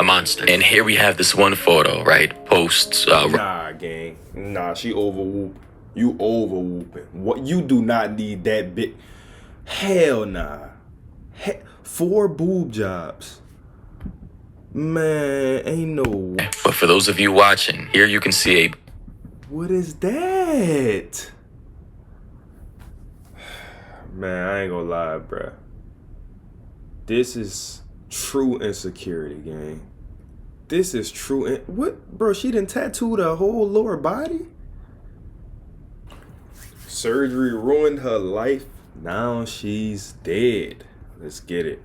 a monster. And here we have this one photo, right? Posts. Nah, gang. Nah, she overwhoop. You overwhooping. What? You do not need that big. Hell nah. 4 boob jobs. Man, ain't no. But for those of you watching, here you can see a. What is that? Man, I ain't gonna lie, bruh. This is true insecurity, gang. This is true. What, bro? She done tattooed her whole lower body? Surgery ruined her life. Now she's dead. Let's get it.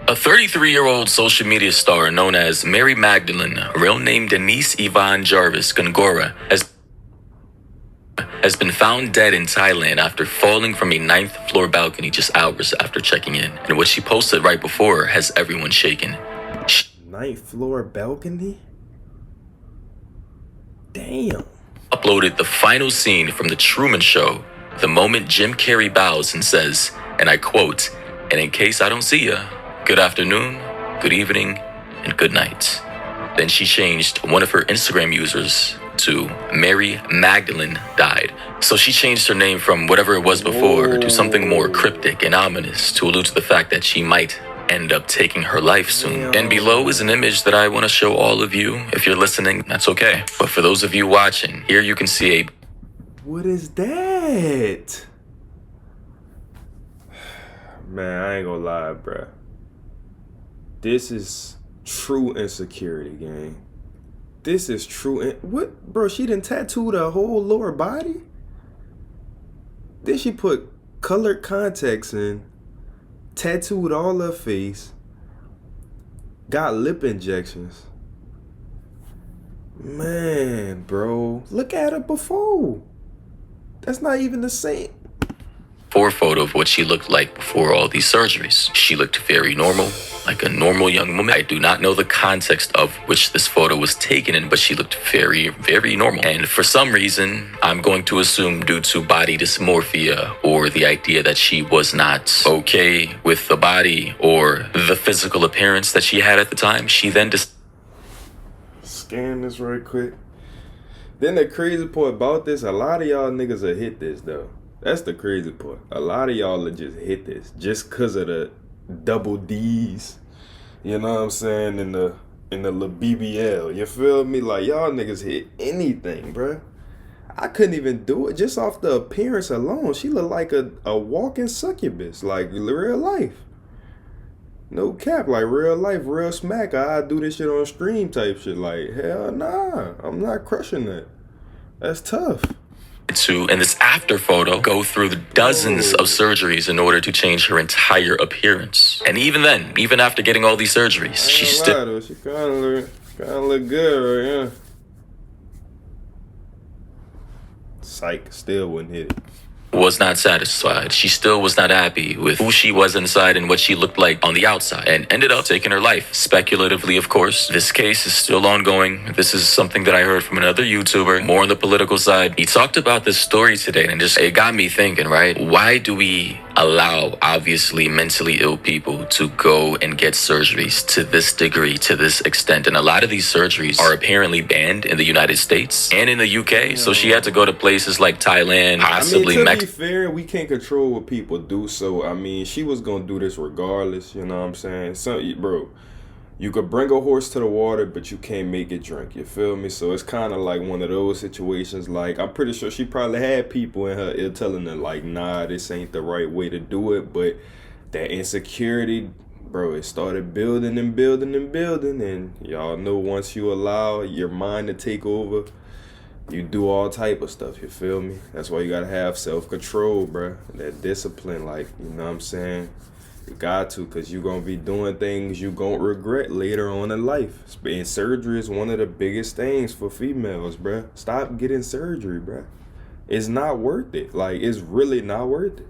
A 33-year-old social media star known as Mary Magdalene, real name Denise Yvonne Jarvis Gongora, has been found dead in Thailand after falling from a 9th floor balcony just hours after checking in. And what she posted right before has everyone shaken. 9th floor balcony? Damn. Uploaded the final scene from The Truman Show, the moment Jim Carrey bows and says, and I quote, "And in case I don't see ya, good afternoon, good evening, and good night." Then she changed one of her Instagram users to Mary Magdalene died. So she changed her name from whatever it was before to something more cryptic and ominous to allude to the fact that she might end up taking her life soon. And below is an image that I want to show all of you. If you're listening, that's okay. But for those of you watching, here you can see a... What is that? Man, I ain't gonna lie, bruh. This is true insecurity, gang. This is true. What, bro? She done tattooed her whole lower body? Then she put colored contacts in, tattooed all her face, got lip injections. Man, bro, look at her before. That's not even the same. Photo of what she looked like before all these surgeries. She looked very normal, like a normal young woman. I do not know the context of which this photo was taken in, but she looked very, very normal. And for some reason, I'm going to assume due to body dysmorphia or the idea that she was not okay with the body or the physical appearance that she had at the time, she then scan this right quick. Then the crazy part about this, a lot of y'all niggas will hit this though. That's the crazy part. A lot of y'all will just hit this just cause of the double D's. You know what I'm saying? In the little BBL. You feel me? Like y'all niggas hit anything, bruh. I couldn't even do it just off the appearance alone. She looked like a walking succubus, like real life. No cap, like real life, real smack. I do this shit on stream type shit. Like, hell nah, I'm not crushing that. That's tough. To, in this after photo, go through the dozens of surgeries in order to change her entire appearance. And even then, even after getting all these surgeries, she still... She kind of look good right here. Psych, still wouldn't hit it. Was not satisfied. She still was not happy with who she was inside and what she looked like on the outside, and ended up taking her life. Speculatively, of course. This case is still ongoing. This is something that I heard from another YouTuber, more on the political side. He talked about this story today, and it got me thinking, right? Why do we allow, obviously, mentally ill people to go and get surgeries to this degree, to this extent? And a lot of these surgeries are apparently banned in the United States and in the UK. So she had to go to places like Thailand, possibly Mexico. To be fair, we can't control what people do, so I mean, she was gonna do this regardless. You know what I'm saying? So, bro, you could bring a horse to the water, but you can't make it drink. You feel me? So it's kind of like one of those situations. Like, I'm pretty sure she probably had people in her ear telling her like, nah, this ain't the right way to do it. But that insecurity, bro, it started building and building and building. And y'all know once you allow your mind to take over, you do all type of stuff, you feel me? That's why you gotta have self-control, bruh. That discipline, like, you know what I'm saying? You got to, because you gonna be doing things you gonna regret later on in life. And surgery is one of the biggest things for females, bruh. Stop getting surgery, bruh. It's not worth it. Like, it's really not worth it.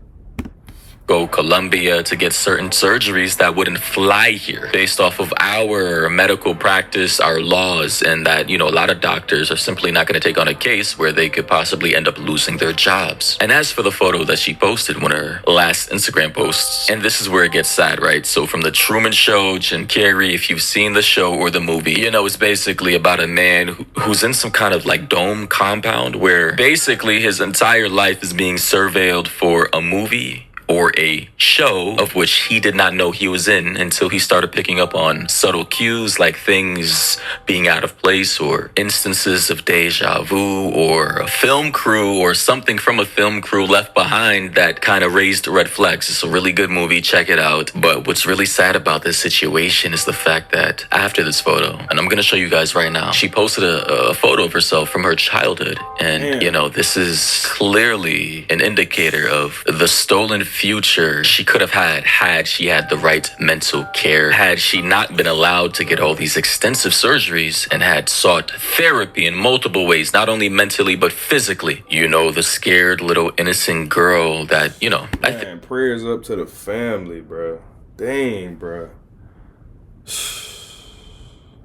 go Colombia to get certain surgeries that wouldn't fly here based off of our medical practice, our laws, and that, a lot of doctors are simply not going to take on a case where they could possibly end up losing their jobs. And as for the photo that she posted, one of her last Instagram posts, and this is where it gets sad, right? So from the Truman Show, Jim Carrey, if you've seen the show or the movie, it's basically about a man who's in some kind of like dome compound where basically his entire life is being surveilled for a movie or a show of which he did not know he was in until he started picking up on subtle cues like things being out of place or instances of deja vu or a film crew or something from a film crew left behind that kind of raised red flags. It's a really good movie. Check it out. But what's really sad about this situation is the fact that after this photo, and I'm going to show you guys right now, she posted a photo of herself from her childhood. And, this is clearly an indicator of the stolen future she could have had she had the right mental care, had she not been allowed to get all these extensive surgeries and had sought therapy in multiple ways, not only mentally but physically. The scared little innocent girl that, Man, prayers up to the family, bro. Dang, bro.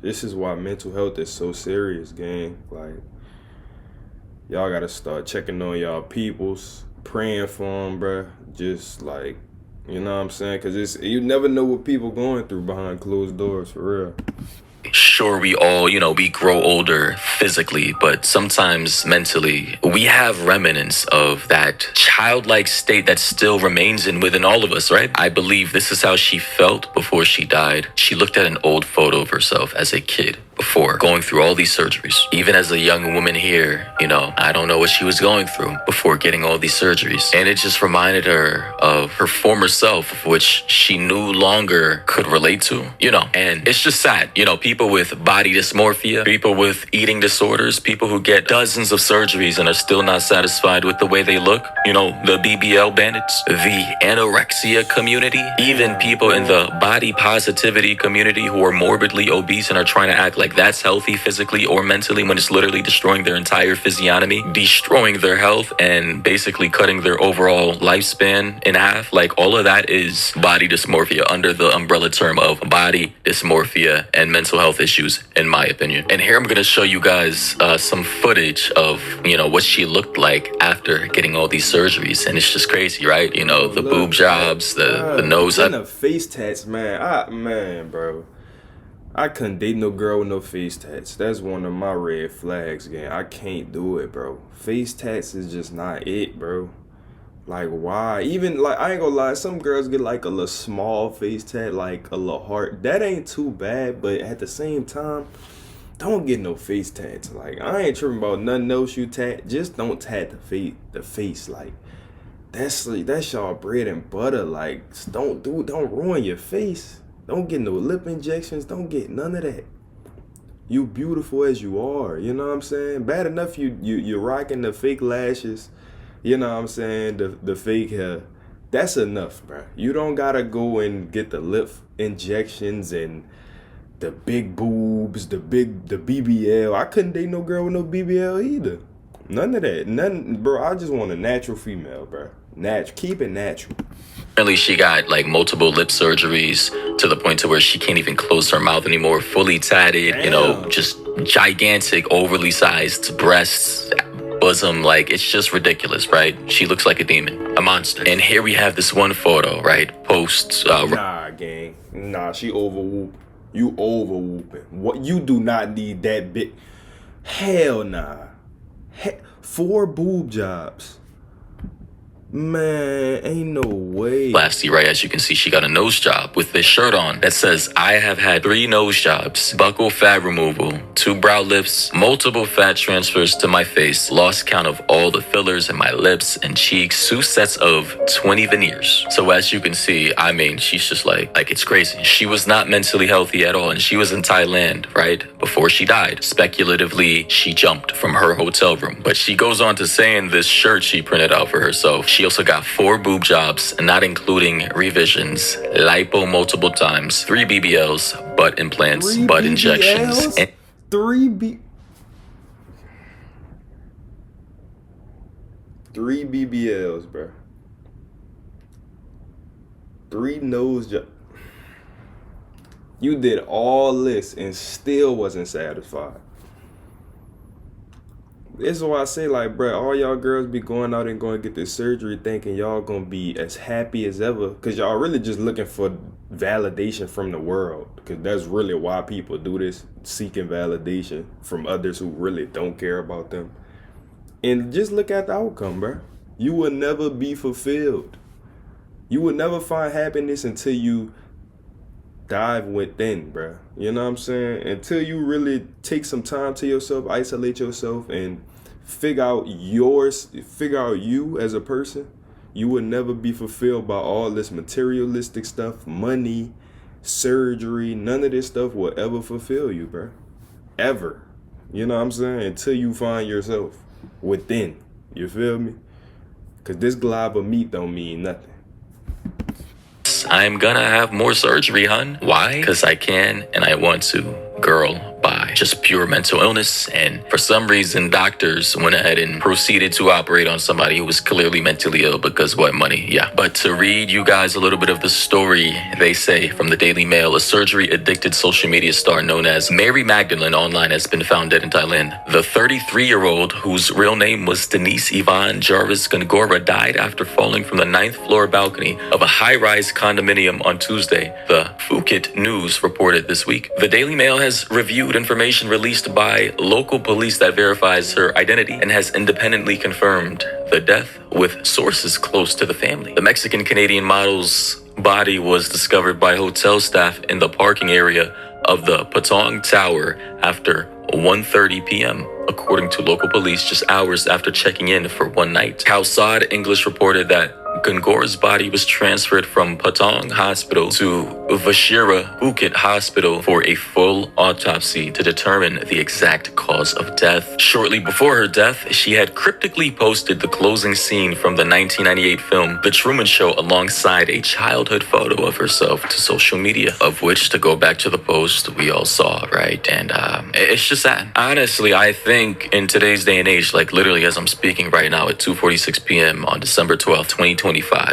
This is why mental health is so serious, gang. Like, y'all gotta start checking on y'all peoples, praying for them, bro. Just like, you know what I'm saying? Because you never know what people going through behind closed doors, for real. Sure, we all, we grow older physically, but sometimes mentally, we have remnants of that childlike state that still remains within all of us, right? I believe this is how she felt before she died. She looked at an old photo of herself as a kid before going through all these surgeries. Even as a young woman here, I don't know what she was going through before getting all these surgeries. And it just reminded her of her former self, which she no longer could relate to, and it's just sad, people with body dysmorphia, people with eating disorders, people who get dozens of surgeries and are still not satisfied with the way they look, the BBL bandits, the anorexia community, even people in the body positivity community who are morbidly obese and are trying to act like that's healthy physically or mentally when it's literally destroying their entire physiognomy, destroying their health, and basically cutting their overall lifespan in half. Like, all of that is body dysmorphia under the umbrella term of body dysmorphia and mental health issues, in my opinion. And here I'm going to show you guys some footage of, what she looked like after getting all these surgeries. And it's just crazy, right? The boob jobs, the nose up. The face tats, man. Bro. I couldn't date no girl with no face tats. That's one of my red flags, gang. I can't do it, bro. Face tats is just not it, bro. Like, why? Even, like, I ain't gonna lie, some girls get, like, a little small face tat, like, a little heart. That ain't too bad, but at the same time, don't get no face tats. Like, I ain't tripping about nothing else you tat. Just don't tat the face. Like, that's y'all bread and butter. Like, don't ruin your face. Don't get no lip injections. Don't get none of that. You beautiful as you are. You know what I'm saying? Bad enough you're rocking the fake lashes. You know what I'm saying? The fake hair. That's enough, bro. You don't gotta go and get the lip injections and the big boobs, the BBL. I couldn't date no girl with no BBL either. None of that. None, bro. I just want a natural female, bro. Keep it natural. Apparently she got like multiple lip surgeries to the point to where she can't even close her mouth anymore, fully tatted. Damn. Just gigantic, overly sized breasts, bosom. Like, it's just ridiculous, right? She looks like a demon, a monster. And here we have this one photo, right? Post. Nah, gang. Nah, she overwhoop. You overwhooping. What? You do not need that big. Hell nah. 4 boob jobs. Man, ain't no way. Plasty, right? As you can see, she got a nose job with this shirt on that says, I have had 3 nose jobs, buccal fat removal, 2 brow lifts, multiple fat transfers to my face, lost count of all the fillers in my lips and cheeks, 2 sets of 20 veneers. So as you can see, I mean, she's just like it's crazy. She was not mentally healthy at all, and she was in Thailand, right? Before she died. Speculatively, she jumped from her hotel room. But she goes on to say in this shirt she printed out for herself, she also got 4 boob jobs, not including revisions, lipo multiple times, 3 BBLs, butt implants, butt injections. 3 BBLs, bro. 3 nose jobs. You did all this and still wasn't satisfied. This is why I say, like, bro, all y'all girls be going out and going to get this surgery thinking y'all gonna be as happy as ever, because y'all really just looking for validation from the world, because that's really why people do this, seeking validation from others who really don't care about them. And just look at the outcome, bro. You will never be fulfilled. You will never find happiness until you dive within, bro. You know what I'm saying? Until you really take some time to yourself, isolate yourself, and figure out you as a person, you will never be fulfilled by all this materialistic stuff, money, surgery. None of this stuff will ever fulfill you, bro. Ever. You know what I'm saying? Until you find yourself within. You feel me? Because this glob of meat don't mean nothing. I'm gonna have more surgery, hun. Why? Because I can and I want to. Girl, bye. Just pure mental illness, and for some reason doctors went ahead and proceeded to operate on somebody who was clearly mentally ill because what? Money. Yeah. But to read you guys a little bit of the story, they say from the Daily Mail, a surgery addicted social media star known as Mary Magdalene online has been found dead in Thailand. The 33-year-old, whose real name was Denise Yvonne Jarvis Gongora, died after falling from the 9th floor balcony of a high-rise condominium on Tuesday, the Phuket News reported this week. The Daily Mail has reviewed information released by local police that verifies her identity and has independently confirmed the death with sources close to the family. The Mexican-Canadian model's body was discovered by hotel staff in the parking area of the Patong Tower after 1:30 p.m., according to local police, just hours after checking in for one night. Khaosad English reported that Gongora's body was transferred from Patong Hospital to Vashira Phuket Hospital for a full autopsy to determine the exact cause of death. Shortly before her death, she had cryptically posted the closing scene from the 1998 film The Truman Show alongside a childhood photo of herself to social media, of which, to go back to the post, we all saw, right? And it's just sad. Honestly, I think in today's day and age, like literally as I'm speaking right now at 2:46 p.m. on December 12th, 2025,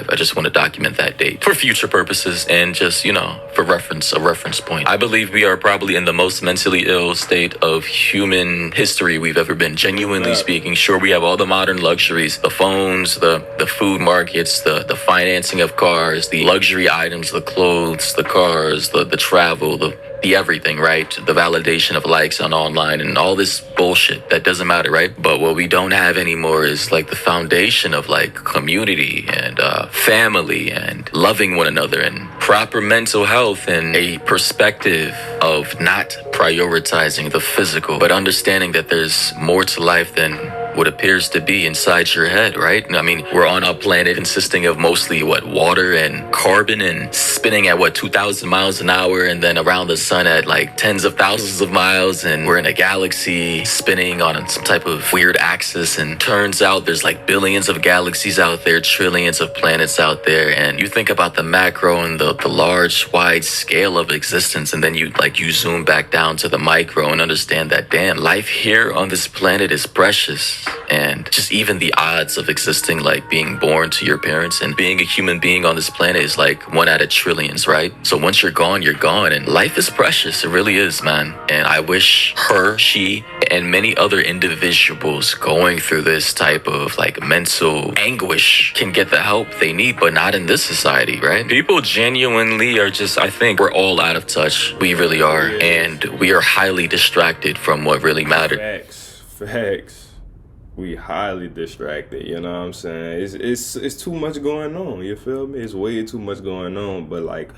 I just want to document that date for future purposes and just, for reference, a reference point. I believe we are probably in the most mentally ill state of human history we've ever been, genuinely speaking. Sure, we have all the modern luxuries, the phones, the food markets, the financing of cars, the luxury items, the clothes, the cars, the travel, the everything, right? The validation of likes on online and all this bullshit that doesn't matter, right? But what we don't have anymore is like the foundation of like community and family and loving one another and proper mental health and a perspective of not prioritizing the physical, but understanding that there's more to life than what appears to be inside your head, right? I mean, we're on a planet consisting of mostly water and carbon and spinning at 2,000 miles an hour and then around the sun at like tens of thousands of miles, and we're in a galaxy spinning on some type of weird axis, and turns out there's like billions of galaxies out there, trillions of planets out there, and you think about the macro and the large wide scale of existence, and then you zoom back down to the micro and understand that damn, life here on this planet is precious. And just even the odds of existing, like being born to your parents and being a human being on this planet is like 1 out of trillions, right? So once you're gone, and life is precious. It really is, man. And I wish she, and many other individuals going through this type of like mental anguish can get the help they need, but not in this society, right? People genuinely are just, I think we're all out of touch. We really are. And we are highly distracted from what really mattered. Facts. We highly distracted, you know what I'm saying? It's too much going on, you feel me? It's way too much going on, but like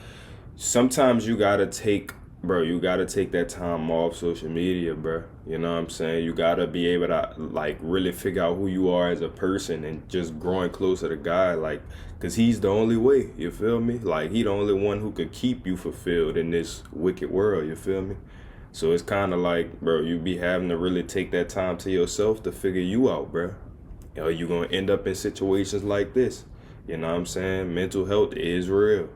sometimes you gotta take that time off social media, bro. You know what I'm saying? You gotta be able to like really figure out who you are as a person and just growing closer to God, like, cause he's the only way, you feel me? Like he the only one who could keep you fulfilled in this wicked world, you feel me? So it's kind of like, bro, you be having to really take that time to yourself to figure you out, bro. Or you going to end up in situations like this. You know what I'm saying? Mental health is real.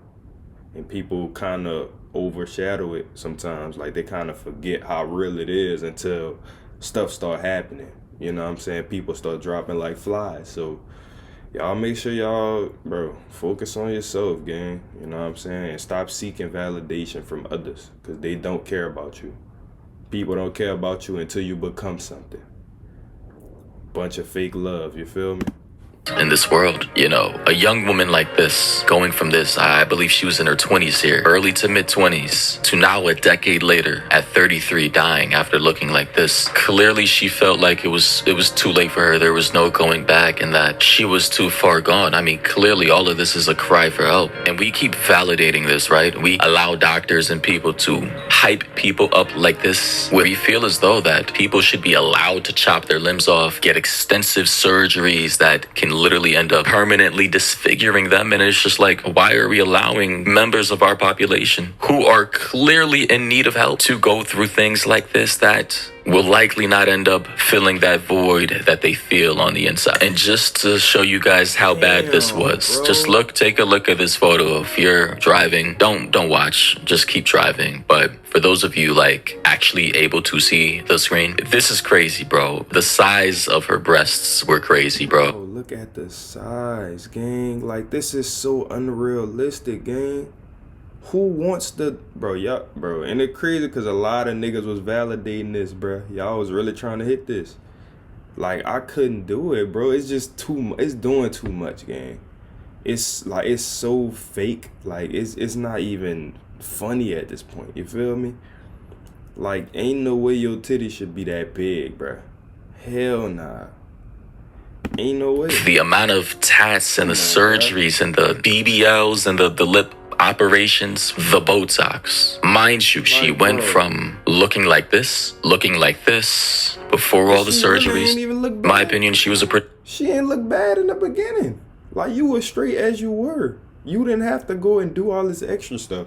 And people kind of overshadow it sometimes. Like they kind of forget how real it is until stuff start happening. You know what I'm saying? People start dropping like flies. So y'all make sure y'all, bro, focus on yourself, gang. You know what I'm saying? And stop seeking validation from others, because they don't care about you. People don't care about you until you become something. Bunch of fake love, you feel me? In this world, you know, a young woman like this, going from this, I believe she was in her 20s here, early to mid 20s, to now a decade later at 33 dying after looking like this. Clearly she felt like it was too late for her. There was no going back, and that she was too far gone. I mean, clearly all of this is a cry for help, and we keep validating this, right? We allow doctors and people to hype people up like this, where we feel as though that people should be allowed to chop their limbs off, get extensive surgeries that can literally end up permanently disfiguring them. And it's just like, why are we allowing members of our population who are clearly in need of help to go through things like this that will likely not end up filling that void that they feel on the inside? And just to show you guys how bad this was, bro. just take a look at this photo. If you're driving, don't watch, just keep driving. But for those of you like actually able to see the screen, this is crazy, bro. The size of her breasts were crazy, bro. Oh, look at the size, gang. Like, this is so unrealistic, gang. Who wants the, bro, y'all, bro, and it's crazy because a lot of niggas was validating this, bro. Y'all was really trying to hit this. Like, I couldn't do it, bro. It's just too much. It's doing too much, gang. It's like, it's so fake. Like, it's not even funny at this point. You feel me? Like, ain't no way your titty should be that big, bro. Hell nah. Ain't no way. The amount of tats and the surgeries and the BBLs and the lip operations, the Botox. Mind you, she went from looking like this before all the surgeries. My opinion, she was she ain't look bad in the beginning. Like, you were straight as you were. You didn't have to go and do all this extra stuff.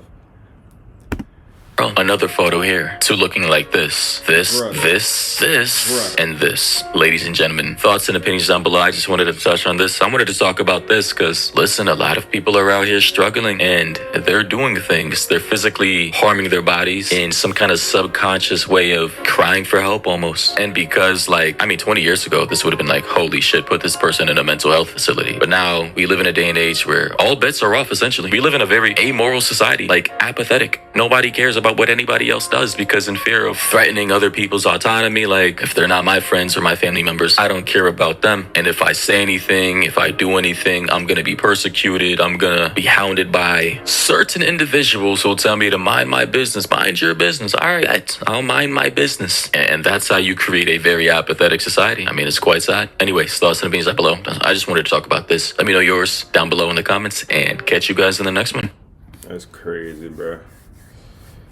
Another photo here, to looking like this, and this. Ladies and gentlemen, thoughts and opinions down below. I just wanted to touch on this. I wanted to talk about this because, listen, a lot of people are out here struggling and they're doing things. They're physically harming their bodies in some kind of subconscious way of crying for help almost. And because, like, I mean, 20 years ago, this would have been like, holy shit, put this person in a mental health facility. But now we live in a day and age where all bets are off, essentially. We live in a very amoral society, like apathetic. Nobody cares about what anybody else does because in fear of threatening other people's autonomy, like, if they're not my friends or my family members, I don't care about them. And if I say anything, if I do anything, I'm gonna be persecuted. I'm gonna be hounded by certain individuals who'll tell me to mind my business. Mind your business. All right, I'll mind my business. And that's how you create a very apathetic society. I mean, it's quite sad. Anyways, thoughts and opinions down below. I just wanted to talk about this. Let me know yours down below in the comments and catch you guys in the next one. That's crazy, bro.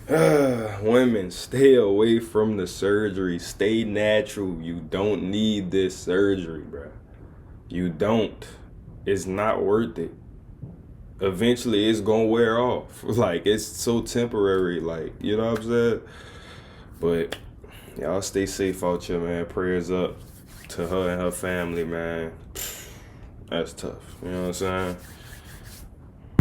Women, stay away from the surgery. Stay natural. You don't need this surgery, bro. You don't. It's not worth it. Eventually, it's gonna wear off. Like, it's so temporary. Like, you know what I'm saying? But y'all stay safe out here, man. Prayers up to her and her family, man. That's tough. You know what I'm saying?